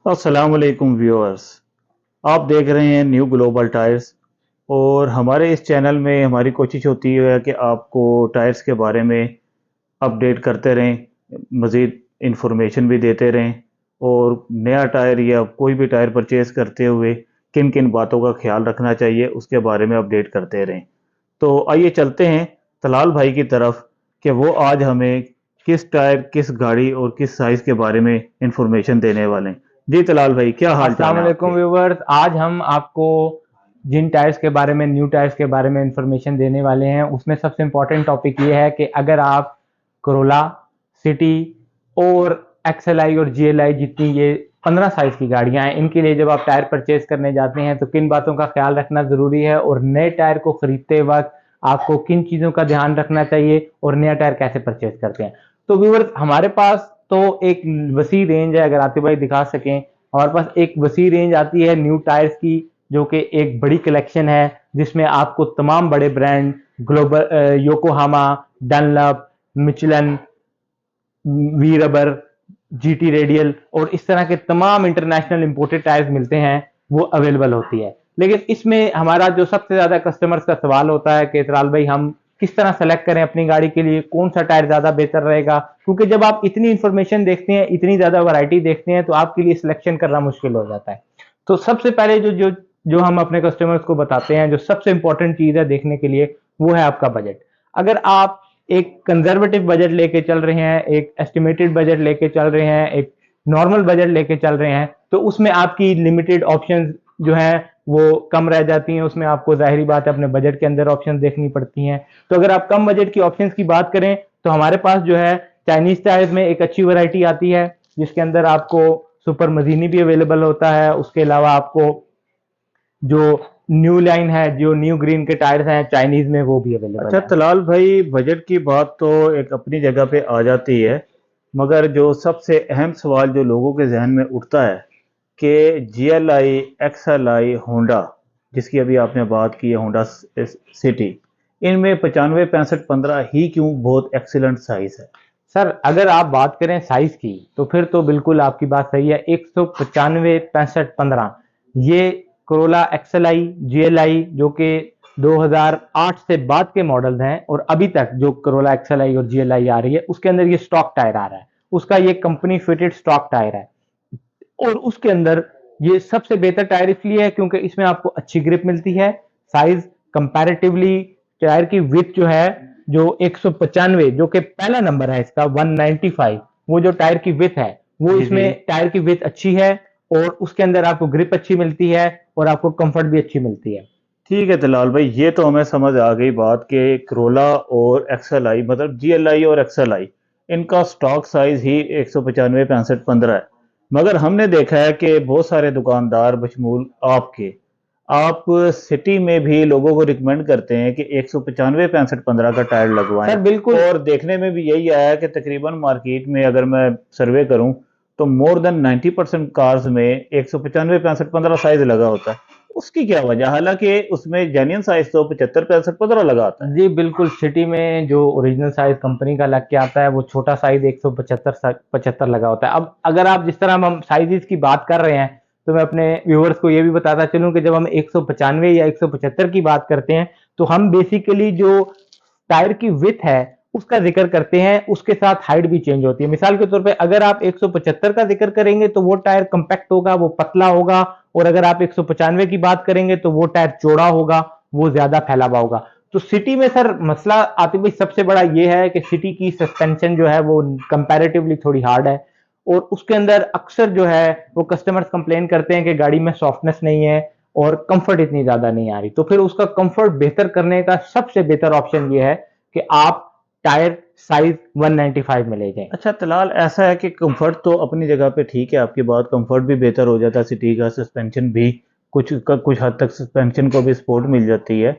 अस्सलाम वालेकुम व्यूअर्स। आप देख रहे हैं न्यू ग्लोबल टायर्स। और हमारे इस चैनल में हमारी कोशिश होती है कि आपको टायर्स के बारे में अपडेट करते रहें, मज़ीद इंफॉर्मेशन भी देते रहें। और नया टायर या कोई भी टायर परचेज़ करते हुए किन किन बातों का ख्याल रखना चाहिए उसके बारे में अपडेट करते रहें। तो आइए चलते हैं तलाल भाई की तरफ कि वो आज हमें किस टायर, किस गाड़ी और किस साइज़ के बारे में इंफॉर्मेशन देने वाले हैं। जी तलाल भाई, क्या हाल अस्सलाम चाल है वालेकुम आपके? व्यूवर्स। आज हम आपको जिन टायर्स के बारे में, न्यू टायर्स के बारे में इंफॉर्मेशन देने वाले हैं, उसमें सबसे इम्पोर्टेंट टॉपिक ये है कि अगर आप कोरोला, सिटी और एक्सएलआई और जीएलआई जितनी ये 15 साइज की गाड़ियां हैं, इनके लिए जब आप टायर परचेज करने जाते हैं तो किन बातों का ख्याल रखना ज़रूरी है और नए टायर को खरीदते वक्त आपको किन चीज़ों का ध्यान रखना चाहिए और नया टायर कैसे परचेज करते हैं। तो व्यूवर्स, हमारे पास तो एक वसी रेंज है। अगर आतिफ भाई दिखा सकें, हमारे पास एक वसी रेंज आती है न्यू टायर्स की, जो कि एक बड़ी कलेक्शन है जिसमें आपको तमाम बड़े brand, global, Yokohama, Dunlop, Michelin, Vee Rubber, GT Radial और इस तरह के तमाम इंटरनेशनल इंपोर्टेड टायर्स मिलते हैं, वो अवेलेबल होती है। लेकिन इसमें हमारा जो सबसे ज्यादा कस्टमर्स का सवाल होता है कि तलाल भाई, हम किस तरह सेलेक्ट करें अपनी गाड़ी के लिए, कौन सा टायर ज्यादा बेहतर रहेगा। क्योंकि जब आप इतनी इंफॉर्मेशन देखते हैं, इतनी ज्यादा वैरायटी देखते हैं, तो आपके लिए सिलेक्शन करना मुश्किल हो जाता है। तो सबसे पहले जो जो जो हम अपने कस्टमर्स को बताते हैं, जो सबसे इंपॉर्टेंट चीज है देखने के लिए, वो है आपका बजट। अगर आप एक कंजर्वेटिव बजट लेके चल रहे हैं, एक एस्टिमेटेड बजट लेके चल रहे हैं, एक नॉर्मल बजट लेके चल रहे हैं, तो उसमें आपकी लिमिटेड ऑप्शंस जो है वो कम रह जाती हैं। उसमें आपको जाहिर बात है अपने बजट के अंदर ऑप्शंस देखनी पड़ती हैं। तो अगर आप कम बजट की ऑप्शंस की बात करें, तो हमारे पास जो है चाइनीज टायर्स में एक अच्छी वैरायटी आती है, जिसके अंदर आपको सुपर मजीनी भी अवेलेबल होता है। उसके अलावा आपको जो न्यू लाइन है, जो न्यू ग्रीन के टायर्स हैं चाइनीज में, वो भी अवेलेबल अच्छा है। तलाल भाई, बजट की बात तो एक अपनी जगह पे आ जाती है, मगर जो सबसे अहम सवाल जो लोगों के जहन में उठता है कि जीएलआई, एक्सएलआई, होंडा, जिसकी अभी आपने बात की है, होंडा सिटी, इनमें 95, 65, 15 ही क्यों बहुत एक्सीलेंट साइज है? सर, अगर आप बात करें साइज की, तो फिर तो बिल्कुल आपकी बात सही है। 195, 65, 15 ये कोरोला एक्सएलआई, जीएलआई, जो कि 2008 से बाद के मॉडल्स हैं, और अभी तक जो कोरोला एक्सएलआई और जीएलआई आ रही है उसके अंदर ये स्टॉक टायर आ रहा है। उसका ये कंपनी फिटेड स्टॉक टायर है, और उसके अंदर ये सबसे बेहतर टायर इसलिए है क्योंकि इसमें आपको अच्छी ग्रिप मिलती है। साइज कंपैरेटिवली, टायर की विथ जो है, जो 195, जो कि पहला नंबर है इसका, 195, वो जो टायर की विथ है, वो जी जी। इसमें टायर की विथ अच्छी है, और उसके अंदर आपको ग्रिप अच्छी मिलती है, और आपको कंफर्ट भी अच्छी मिलती है। ठीक है दलाल भाई, ये तो हमें समझ आ गई बात कि करोला और एक्सएल आई, मतलब जीएलआई और एक्सएल आई, इनका स्टॉक साइज ही 195, 65, 15 है। मगर हमने देखा है कि बहुत सारे दुकानदार बशमूल आपके, आप सिटी में भी लोगों को रिकमेंड करते हैं कि 195, 65, 15 का टायर लगवाएं। सर बिल्कुल। और देखने में भी यही आया है कि तकरीबन मार्केट में अगर मैं सर्वे करूं तो मोर देन 90% कार्स में 195, 65, 15 साइज लगा होता है। उसकी क्या वजह? हालांकि उसमें जेन्युइन साइज तो 75, 65, 15 लगा आता है। जी बिल्कुल, सिटी में जो ओरिजिनल साइज कंपनी का लग के आता है, वो छोटा साइज 175 75 लगा होता है। अब अगर आप, जिस तरह हम साइजेस की बात कर रहे हैं, तो मैं अपने व्यूअर्स को ये भी बताता चलूं कि जब हम 195 या 175 की बात करते हैं, तो हम बेसिकली जो टायर की विथ है उसका जिक्र करते हैं, उसके साथ हाइट भी चेंज होती है। मिसाल के तौर पे अगर आप 175 का जिक्र करेंगे तो वो टायर कंपैक्ट होगा, वो पतला होगा, और अगर आप 195 की बात करेंगे तो वो टायर चौड़ा होगा, वो ज्यादा फैला हुआ होगा। तो सिटी में सर मसला आतिफ भाई सबसे बड़ा ये है कि सिटी की सस्पेंशन जो है वो कंपैरेटिवली थोड़ी हार्ड है, और उसके अंदर अक्सर जो है वो कस्टमर्स कंप्लेन करते हैं कि गाड़ी में सॉफ्टनेस नहीं है और कंफर्ट इतनी ज्यादा नहीं आ रही। तो फिर उसका कंफर्ट बेहतर करने का सबसे बेहतर ऑप्शन ये है कि आप टायर साइज 195 में ले जाएं। अच्छा तलाल, ऐसा है कि कंफर्ट तो अपनी जगह पे ठीक है, आपकी बात, कंफर्ट भी बेहतर हो जाता है सिटी का, सस्पेंशन भी कुछ हद तक सस्पेंशन को भी सपोर्ट मिल जाती है।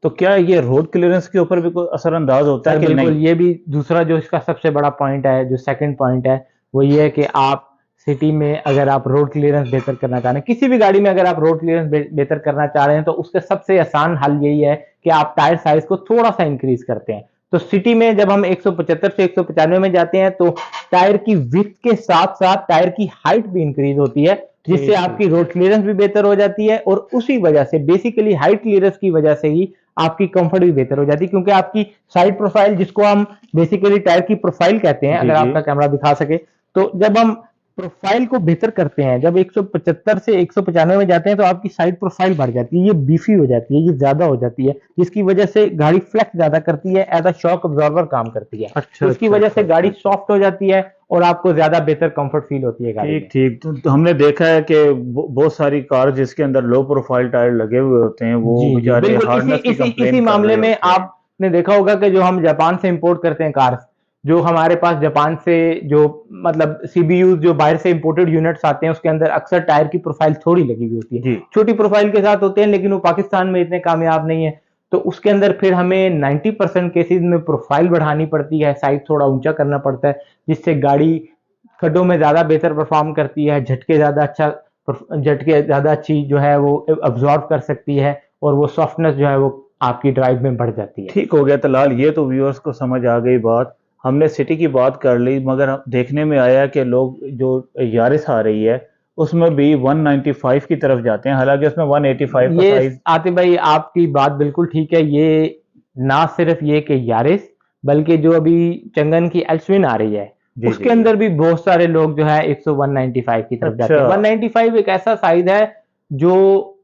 तो क्या ये रोड क्लियरेंस के ऊपर भी कोई असरअंदाज होता है सर कि बिल्कुल, नहीं? ये भी दूसरा जो इसका सबसे बड़ा पॉइंट है, जो सेकंड पॉइंट है, वो ये है कि आप सिटी में अगर आप रोड क्लियरेंस बेहतर करना चाह रहे हैं, किसी भी गाड़ी में अगर आप रोड क्लियरेंस बेहतर करना चाह रहे हैं, तो उसका सबसे आसान हल यही है कि आप टायर साइज को थोड़ा सा इंक्रीज करते हैं। तो सिटी में जब हम 175 से 195 में जाते हैं, तो टायर की विथ के साथ साथ टायर की हाइट भी इंक्रीज होती है, जिससे ठीक आपकी रोड क्लियरेंस भी बेहतर हो जाती है, और उसी वजह से बेसिकली हाइट क्लियरेंस की वजह से ही आपकी कंफर्ट भी बेहतर हो जाती है, क्योंकि आपकी साइड प्रोफाइल, जिसको हम बेसिकली टायर की प्रोफाइल कहते हैं, जी अगर जी। आपका कैमरा दिखा सके, तो जब हम प्रोफाइल को बेहतर करते हैं, जब 175 से 195 में जाते हैं, तो आपकी साइड प्रोफाइल बढ़ जाती है, ये बीफी हो जाती है, ये ज्यादा हो जाती है, जिसकी वजह से गाड़ी फ्लेक्स ज्यादा करती है, एज अ शॉक अब्जॉर्बर काम करती है, अच्छा तो उसकी अच्छा वजह अच्छा से अच्छा गाड़ी अच्छा। सॉफ्ट हो जाती है और आपको ज्यादा बेहतर कंफर्ट फील होती है गाड़ी ठीक में। ठीक, तो हमने देखा है कि बहुत सारी कार जिसके अंदर लो प्रोफाइल टायर लगे हुए होते हैं, वो जी जी बेचारे बिल्कुल, इसी हार्डनेस की इसी कंप्लेन इसी कर मामले रहे में होते हैं। आपने देखा होगा कि जो हम जापान से इंपोर्ट करते हैं कार्स, जो हमारे पास जापान से जो मतलब सीबीयू जो बाहर से इंपोर्टेड यूनिट्स आते हैं, उसके अंदर अक्सर टायर की प्रोफाइल थोड़ी लगी हुई होती है, जी। छोटी प्रोफाइल के साथ होते हैं, लेकिन वो पाकिस्तान में इतने कामयाब नहीं है, तो उसके अंदर फिर हमें 90% केसेस में प्रोफाइल बढ़ानी पड़ती है, साइज थोड़ा ऊंचा करना पड़ता है, जिससे गाड़ी खड्डों में ज्यादा बेहतर परफॉर्म करती है, झटके ज्यादा अच्छी जो है वो अब्जॉर्ब कर सकती है, और वो सॉफ्टनेस जो है वो आपकी ड्राइव में बढ़ जाती है। ठीक हो गया तलाल, ये तो व्यूअर्स को समझ आ गई बात। हमने सिटी की बात कर ली, मगर देखने में आया कि लोग जो यारिस आ रही है उसमें भी 195 की तरफ जाते हैं, हालांकि उसमें 185 का ये साइज। आतिफ भाई आपकी बात बिल्कुल ठीक है, ये ना सिर्फ ये कि यारिस, बल्कि जो अभी चंगन की एल्सविन आ रही है, जी जी उसके जी। अंदर भी बहुत सारे लोग जो है 195 की तरफ जाते अच्छा। हैं। 195 एक ऐसा साइज है जो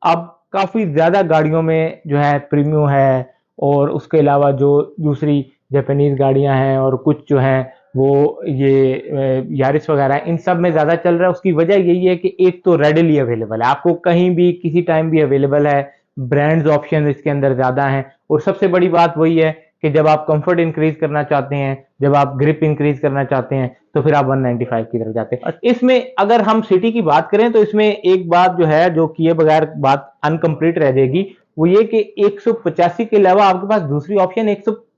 अब काफी ज्यादा गाड़ियों में जो है प्रीमियम है, और उसके अलावा जो दूसरी जापानीज गाड़ियां हैं और कुछ जो हैं वो ये यारिस वगैरह इन सब में ज्यादा चल रहा है। उसकी वजह यही है कि एक तो रेडिली अवेलेबल है, आपको कहीं भी किसी टाइम भी अवेलेबल है, ब्रांड्स ऑप्शन इसके अंदर ज्यादा हैं, और सबसे बड़ी बात वही है कि जब आप कंफर्ट इंक्रीज करना चाहते हैं, जब आप ग्रिप इंक्रीज करना चाहते हैं, तो फिर आप 195 की तरफ जाते हैं। इसमें अगर हम सिटी की बात करें तो इसमें एक बात जो है जो किए बगैर बात अनकंप्लीट रह जाएगी, वो ये कि 185 के अलावा आपके पास दूसरी ऑप्शन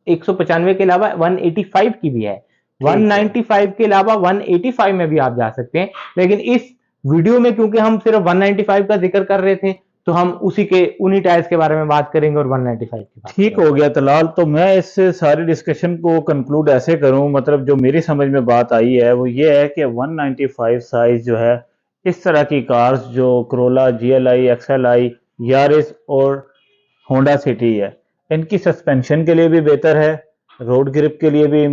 195 के अलावा 185 की भी है। ठीक है। 195 के अलावा 185 में भी आप जा सकते हैं, लेकिन इस वीडियो में क्योंकि हम सिर्फ 195 का जिक्र कर रहे थे, तो हम उसी के उन्हीं टायर्स के बारे में बात करेंगे और 195 की बात ठीक करेंगे। हो गया तलाल, तो मैं इस सारी डिस्कशन को कंक्लूड ऐसे करूं, मतलब जो मेरी समझ में बात आई है वो ये है कि 195 साइज जो है, इस तरह की कार्स जो करोला, जीएलआई, एक्सएलआई, यारिस और होंडा सिटी है, इनकी सस्पेंशन के लिए भी बेहतर है, रोड ग्रिप के लिए भी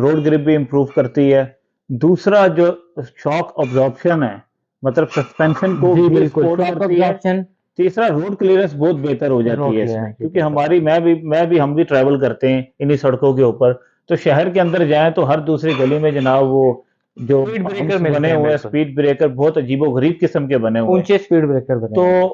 रोड ग्रिप भी इम्प्रूव करती है। दूसरा जो शॉक ऑब्जॉर्प्शन है, मतलब सस्पेंशन को जी भी बिल्कुल, सपोर्ट शॉक करती है। ऑब्जॉर्प्शन, तीसरा, रोड क्लियरेंस बहुत बेहतर हो जाती रोड है इसमें, क्लियरेंस भी क्योंकि बेहतर है। हमारी मैं भी हम भी ट्रैवल करते हैं इन्हीं सड़कों के ऊपर, तो शहर के अंदर जाएं तो हर दूसरी गली में जनाब वो जो स्पीड ब्रेकर हम्स मिलते बने हैं, हुए हैं, बिल्कुल स्पीड ब्रेकर बहुत अजीबो गरीब किस्म के बने हुए हैं, ऊंचे स्पीड ब्रेकर बने तो हुए हैं।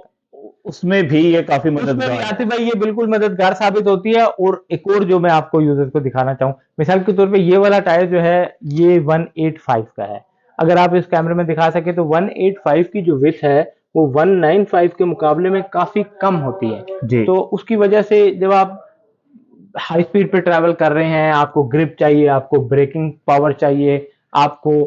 उसमें भी ये काफी उसमें भी मददगार है। आतिफ भाई ये बिल्कुल मददगार साबित होती है। और एक और जो मैं आपको यूजर्स को दिखाना चाहूँ, मिसाल के तौर पे ये वाला टायर जो है ये 185 का है, अगर आप इस कैमरे में दिखा सके तो 185 की जो विड्थ है वो 195 के मुकाबले में काफी कम होती है। जी। तो उसकी वजह से जब आप हाई स्पीड पे ट्रैवल कर रहे हैं, आपको ग्रिप चाहिए, आपको ब्रेकिंग पावर चाहिए, आपको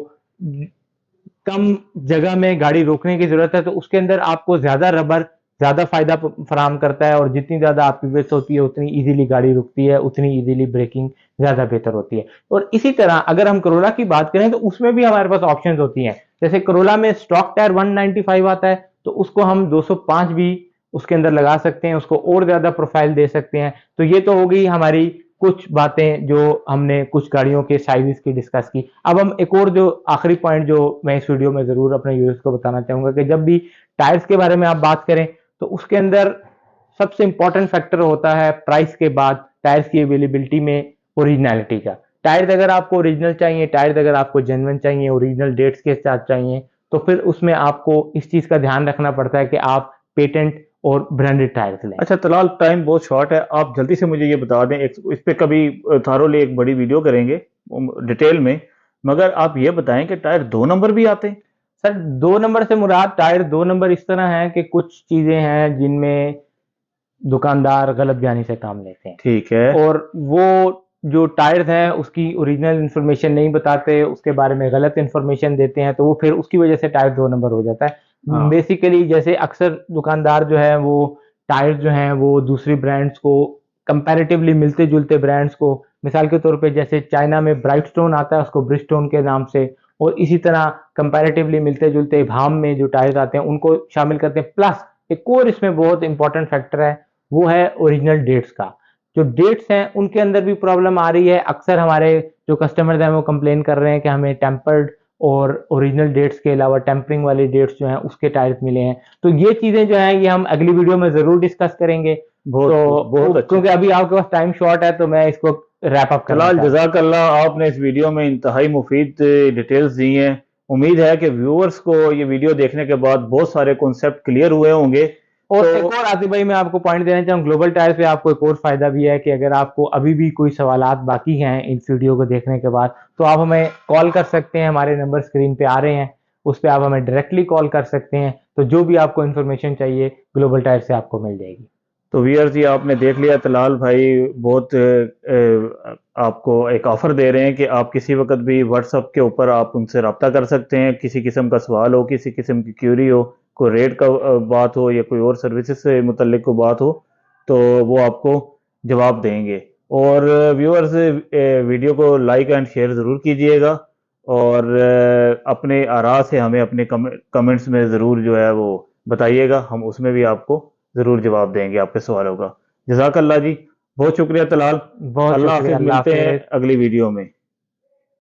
कम जगह में गाड़ी रोकने की जरूरत है, तो उसके अंदर आपको ज्यादा रबर ज्यादा फायदा फराहम करता है, और जितनी ज्यादा आपकी विड्थ होती है उतनी इजीली गाड़ी रुकती है, उतनी इजीली ब्रेकिंग ज्यादा बेहतर होती है। और इसी तरह अगर हम करोला की बात करें तो उसमें भी हमारे पास ऑप्शंस होती हैं, जैसे करोला में स्टॉक टायर 195 आता है, तो उसको हम 205 भी उसके अंदर लगा सकते हैं, उसको और ज्यादा प्रोफाइल दे सकते हैं। तो ये तो हो गई हमारी कुछ बातें जो हमने कुछ गाड़ियों के साइजेस की डिस्कस की। अब हम एक और जो आखिरी पॉइंट जो मैं इस वीडियो में जरूर अपने यूजर्स को बताना चाहूंगा, कि जब भी टायर्स के बारे में आप बात करें तो उसके अंदर सबसे इंपॉर्टेंट फैक्टर होता है प्राइस के बाद टायर्स की अवेलेबिलिटी में ओरिजिनलिटी का। टायर्स अगर आपको ओरिजिनल चाहिए, टायर्स अगर आपको जेन्युइन चाहिए, ओरिजिनल डेट्स के साथ चाहिए, तो फिर उसमें आपको इस चीज का ध्यान रखना पड़ता है कि आप पेटेंट और ब्रांडेड टायर्स लें। अच्छा तलाल, टाइम बहुत शॉर्ट है, आप जल्दी से मुझे ये बता दें, इस पे कभी थारोली एक बड़ी वीडियो करेंगे डिटेल में, मगर आप ये बताएं कि टायर 2 नंबर भी आते हैं? सर 2 नंबर से मुराद टायर 2 नंबर इस तरह है कि कुछ चीजें हैं जिनमें दुकानदार गलत बयानी से काम लेते हैं, ठीक है। और वो जो टायर्स हैं उसकी ओरिजिनल इंफॉर्मेशन नहीं बताते, उसके बारे में गलत इंफॉर्मेशन देते हैं, तो वो फिर उसकी वजह से टायर 2 नंबर हो जाता है। हाँ। बेसिकली जैसे अक्सर दुकानदार जो है वो टायर्स जो हैं वो दूसरी ब्रांड्स को कंपैरेटिवली मिलते जुलते ब्रांड्स को, मिसाल के तौर पे जैसे चाइना में ब्राइट स्टोन आता है, उसको ब्रिजस्टोन के नाम से, और इसी तरह कंपैरेटिवली मिलते जुलते भाम में जो टायर्स आते हैं उनको शामिल करते हैं। प्लस एक और इसमें बहुत इंपॉर्टेंट फैक्टर है, वो है ओरिजिनल डेट्स का। जो डेट्स हैं उनके अंदर भी प्रॉब्लम आ रही है। अक्सर हमारे जो कस्टमर्स हैं वो कंप्लेन कर रहे हैं कि हमें टेम्पर्ड और ओरिजिनल डेट्स के अलावा टेम्परिंग वाले डेट्स जो हैं उसके टायर्स मिले हैं। तो ये चीज़ें जो हैं ये हम अगली वीडियो में ज़रूर डिस्कस करेंगे। बहुत बहुत अच्छी। क्योंकि अभी आपके पास टाइम शॉर्ट है तो मैं इसको रैप अप करना तलाल, चाहता हूँ। जज़ाकल्लाह, आपने इस वीडियो में इंतहाई मुफीद डिटेल्स दी हैं। उम्मीद है कि व्यूअर्स को ये वीडियो देखने के बाद बहुत सारे कॉन्सेप्ट क्लियर हुए होंगे। और तो एक और आसिफ भाई मैं आपको पॉइंट देना चाहूँ, ग्लोबल टायर पे आपको एक और फायदा भी है कि अगर आपको अभी भी कोई सवालात बाकी हैं इस वीडियो को देखने के बाद, तो आप हमें कॉल कर सकते हैं। हमारे नंबर स्क्रीन पे आ रहे हैं, उस पर आप हमें डायरेक्टली कॉल कर सकते हैं। तो जो भी आपको इन्फॉर्मेशन चाहिए ग्लोबल टायर से आपको मिल जाएगी। तो व्यूअर्स, ये आपने देख लिया, तलाल भाई बहुत आपको एक ऑफ़र दे रहे हैं कि आप किसी वक्त भी व्हाट्सअप के ऊपर आप उनसे रब्ता कर सकते हैं। किसी किस्म का सवाल हो, किसी किस्म की क्यूरी हो, कोई रेट का बात हो या कोई और सर्विसेज से मुतल्लिक कोई बात हो, तो वो आपको जवाब देंगे। और व्यूअर्स, वीडियो को लाइक एंड शेयर ज़रूर कीजिएगा, और अपने आरा से हमें अपने कमेंट्स में ज़रूर जो है वो बताइएगा। हम उसमें भी आपको ज़रूर जवाब देंगे आपके सवालों का। जज़ाकल्लाह जी, बहुत शुक्रिया तलाल। बहुत अल्लाह शुक्रिया, हाफिज़, अल्लाह मिलते हैं हाफिज। अगली वीडियो में।